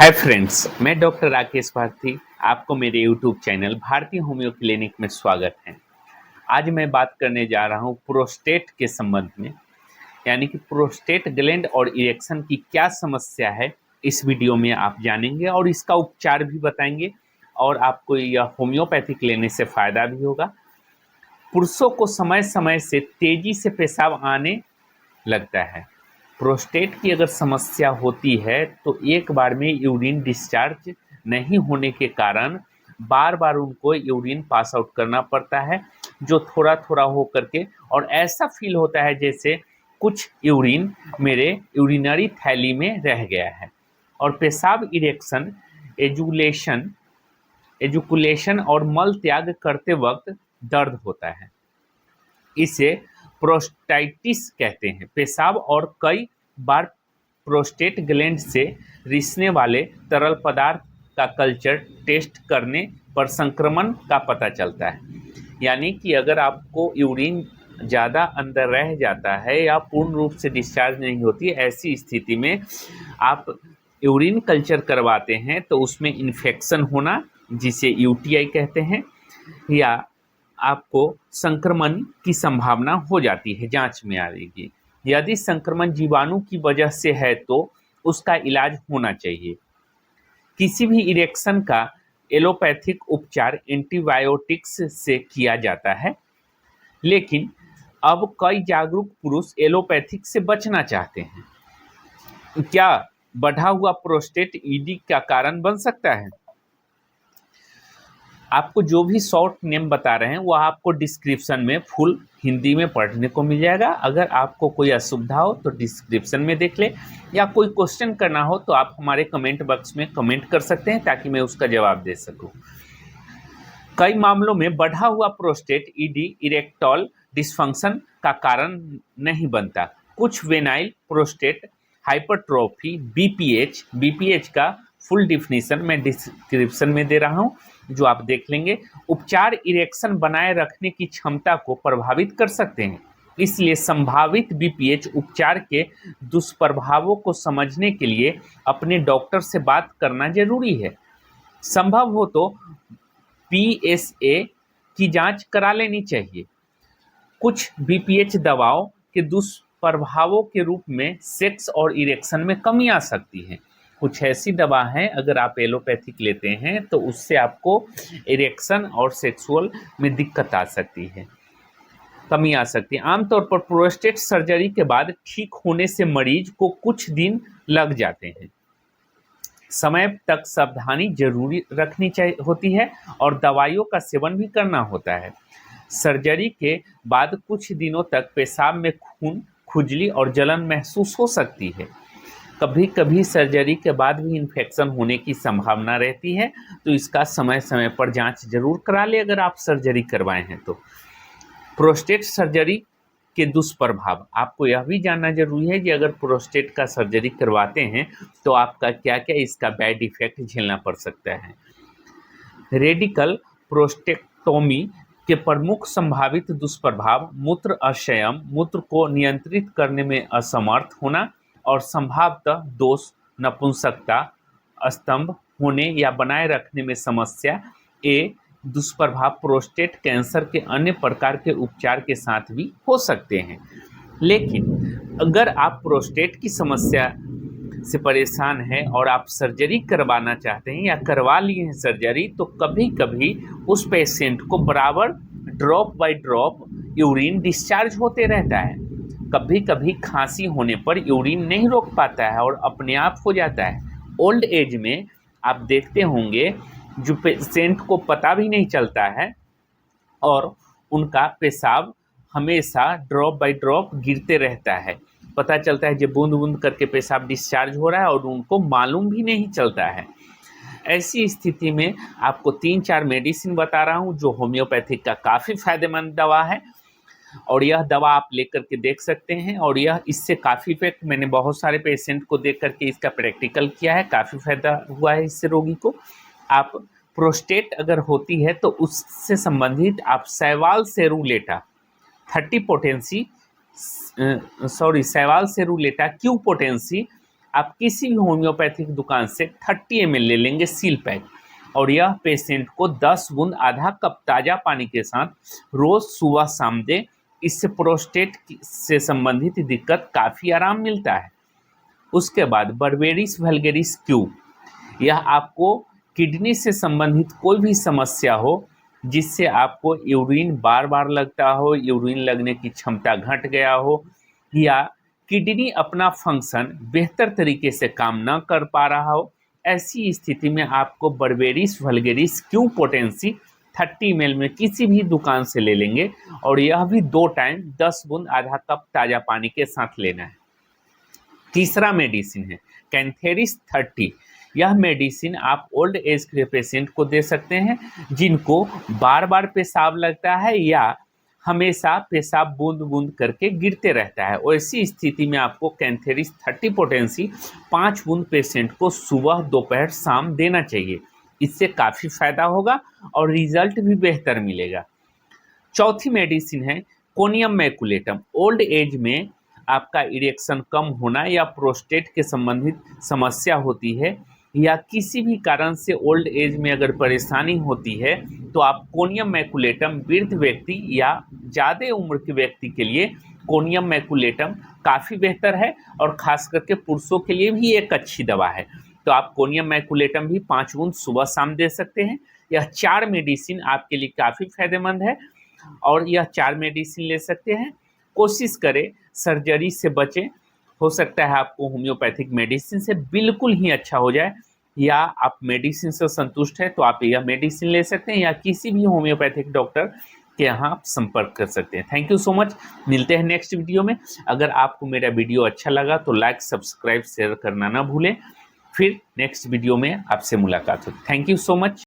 Hi friends, मैं doctor Rakesh Bharti. आपको मेरे यूट्यूब चैनल भारतीय होम्यो क्लिनिक में स्वागत है। आज मैं बात करने जा रहा हूँ प्रोस्टेट के संबंध में, यानी कि प्रोस्टेट ग्लैंड और इरेक्शन की क्या समस्या है। इस वीडियो में आप जानेंगे और इसका उपचार भी बताएंगे और आपको यह होम्योपैथिक लेने से फ़ायदा भी होगा। पुरुषों को समय समय से तेज़ी से पेशाब आने लगता है। प्रोस्टेट की अगर समस्या होती है तो एक बार में यूरिन डिस्चार्ज नहीं होने के कारण बार बार उनको यूरिन पास आउट करना पड़ता है, जो थोड़ा थोड़ा हो करके, और ऐसा फील होता है जैसे कुछ यूरिन मेरे यूरिनरी थैली में रह गया है। और पेशाब इरेक्शन, एजुकुलेशन और मल त्याग करते वक्त दर्द होता है। इसे प्रोस्टाइटिस कहते हैं। पेशाब और कई बार प्रोस्टेट ग्लैंड से रिसने वाले तरल पदार्थ का कल्चर टेस्ट करने पर संक्रमण का पता चलता है। यानी कि अगर आपको यूरिन ज़्यादा अंदर रह जाता है या पूर्ण रूप से डिस्चार्ज नहीं होती, ऐसी स्थिति में आप यूरिन कल्चर करवाते हैं तो उसमें इन्फेक्शन होना, जिसे यूटीआई कहते हैं, या आपको संक्रमण की संभावना हो जाती है, जांच में आएगी। यदि संक्रमण जीवाणु की वजह से है तो उसका इलाज होना चाहिए। किसी भी इरेक्शन का एलोपैथिक उपचार एंटीबायोटिक्स से किया जाता है, लेकिन अब कई जागरूक पुरुष एलोपैथिक से बचना चाहते हैं। क्या बढ़ा हुआ प्रोस्टेट ईडी का कारण बन सकता है? आपको जो भी शॉर्ट नेम बता रहे हैं वह आपको डिस्क्रिप्शन में फुल हिंदी में पढ़ने को मिल जाएगा। अगर आपको कोई असुविधा हो तो डिस्क्रिप्शन में देख ले, या कोई क्वेश्चन करना हो तो आप हमारे कमेंट बॉक्स में कमेंट कर सकते हैं ताकि मैं उसका जवाब दे सकूं। कई मामलों में बढ़ा हुआ प्रोस्टेट ईडी इरेक्टल डिस्फंक्शन का कारण नहीं बनता। कुछ वेनाइल प्रोस्टेट हाइपरट्रोफी बीपीएच का फुल डिफिनीशन मैं डिस्क्रिप्शन में दे रहा हूँ, जो आप देख लेंगे। उपचार इरेक्शन बनाए रखने की क्षमता को प्रभावित कर सकते हैं, इसलिए संभावित बीपीएच उपचार के दुष्प्रभावों को समझने के लिए अपने डॉक्टर से बात करना जरूरी है। संभव हो तो पीएसए की जांच करा लेनी चाहिए। कुछ बीपीएच दवाओं के दुष्प्रभावों के रूप में सेक्स और इरेक्शन में कमी आ सकती है। कुछ ऐसी दवा हैं, अगर आप एलोपैथिक लेते हैं तो उससे आपको इरेक्शन और सेक्सुअल में दिक्कत आ सकती है, कमी आ सकती है। आमतौर पर प्रोस्टेट सर्जरी के बाद ठीक होने से मरीज को कुछ दिन लग जाते हैं। समय तक सावधानी जरूरी रखनी होती है और दवाइयों का सेवन भी करना होता है। सर्जरी के बाद कुछ दिनों तक पेशाब में खून, खुजली और जलन महसूस हो सकती है। कभी कभी सर्जरी के बाद भी इन्फेक्शन होने की संभावना रहती है, तो इसका समय समय पर जांच जरूर करा ले अगर आप सर्जरी करवाए हैं तो। प्रोस्टेट सर्जरी के दुष्प्रभाव, आपको यह भी जानना जरूरी है कि अगर प्रोस्टेट का सर्जरी करवाते हैं तो आपका क्या क्या इसका बैड इफेक्ट झेलना पड़ सकता है। रेडिकल प्रोस्टेक्टोमी के प्रमुख संभावित दुष्प्रभाव मूत्र अक्षयम, मूत्र को नियंत्रित करने में असमर्थ होना और संभावतः दोष, नपुंसकता, स्तंभ होने या बनाए रखने में समस्या। दुष्प्रभाव प्रोस्टेट कैंसर के अन्य प्रकार के उपचार के साथ भी हो सकते हैं। लेकिन अगर आप प्रोस्टेट की समस्या से परेशान हैं और आप सर्जरी करवाना चाहते हैं या करवा लिए हैं सर्जरी, तो कभी कभी उस पेशेंट को बराबर drop by drop urine discharge होते रहता है। कभी कभी खांसी होने पर यूरिन नहीं रोक पाता है और अपने आप हो जाता है। ओल्ड एज में आप देखते होंगे जो पेशेंट को पता भी नहीं चलता है और उनका पेशाब हमेशा ड्रॉप बाय ड्रॉप गिरते रहता है। पता चलता है जब बूंद बूंद करके पेशाब डिस्चार्ज हो रहा है और उनको मालूम भी नहीं चलता है। ऐसी स्थिति में आपको 3-4 मेडिसिन बता रहा हूँ जो होम्योपैथिक का काफ़ी फायदेमंद दवा है, और यह दवा आप लेकर के देख सकते हैं। और यह इससे काफ़ी इफेक्ट, मैंने बहुत सारे पेशेंट को देख करके इसका प्रैक्टिकल किया है, काफ़ी फायदा हुआ है इससे रोगी को। आप प्रोस्टेट अगर होती है तो उससे संबंधित आप सैवाल सेरुलेटा 30 पोटेंसी सैवाल सेरुलेटा क्यू पोटेंसी आप किसी भी होम्योपैथिक दुकान से 30 ml ले लेंगे सील पैक, और यह पेशेंट को 10 बूंद आधा कप ताज़ा पानी के साथ रोज़ सुबह शाम दें। इससे प्रोस्टेट से संबंधित दिक्कत काफ़ी आराम मिलता है। उसके बाद बर्बेरिस वल्गेरिस क्यू, यह आपको किडनी से संबंधित कोई भी समस्या हो, जिससे आपको यूरिन बार बार लगता हो, यूरिन लगने की क्षमता घट गया हो, या किडनी अपना फंक्शन बेहतर तरीके से काम न कर पा रहा हो, ऐसी स्थिति में आपको berberis vulgaris Q potency 30 ml में किसी भी दुकान से ले लेंगे, और यह भी 2 टाइम 10 बूंद आधा कप ताज़ा पानी के साथ लेना है। तीसरा मेडिसिन है कैंथेरिस 30। यह मेडिसिन आप ओल्ड एज के पेशेंट को दे सकते हैं जिनको बार बार पेशाब लगता है या हमेशा पेशाब बूंद बूंद करके गिरते रहता है। और ऐसी स्थिति में आपको कैंथेरिस 30 पोटेंसी 5 बूंद पेशेंट को सुबह दोपहर शाम देना चाहिए। इससे काफ़ी फायदा होगा और रिजल्ट भी बेहतर मिलेगा। चौथी मेडिसिन है कोनियम मैकुलेटम। ओल्ड एज में आपका इरेक्शन कम होना या प्रोस्टेट के संबंधित समस्या होती है, या किसी भी कारण से ओल्ड एज में अगर परेशानी होती है, तो आप कोनियम मैकुलेटम वृद्ध व्यक्ति या ज़्यादा उम्र के व्यक्ति के लिए कोनियम मैकुलेटम काफ़ी बेहतर है, और ख़ास करके पुरुषों के लिए भी एक अच्छी दवा है। तो आप कोनियम मैकुलेटम भी 5 बूंद सुबह शाम दे सकते हैं। यह 4 मेडिसिन आपके लिए काफ़ी फायदेमंद है, और यह 4 मेडिसिन ले सकते हैं। कोशिश करें सर्जरी से बचें। हो सकता है आपको होम्योपैथिक मेडिसिन से बिल्कुल ही अच्छा हो जाए, या आप मेडिसिन से संतुष्ट हैं तो आप यह मेडिसिन ले सकते हैं, या किसी भी होम्योपैथिक डॉक्टर के यहाँ आप संपर्क कर सकते हैं। Thank you so much. मिलते हैं नेक्स्ट वीडियो में। अगर आपको मेरा वीडियो अच्छा लगा तो लाइक सब्सक्राइब शेयर करना ना भूलें। फिर नेक्स्ट वीडियो में आपसे मुलाकात हो। Thank you so much.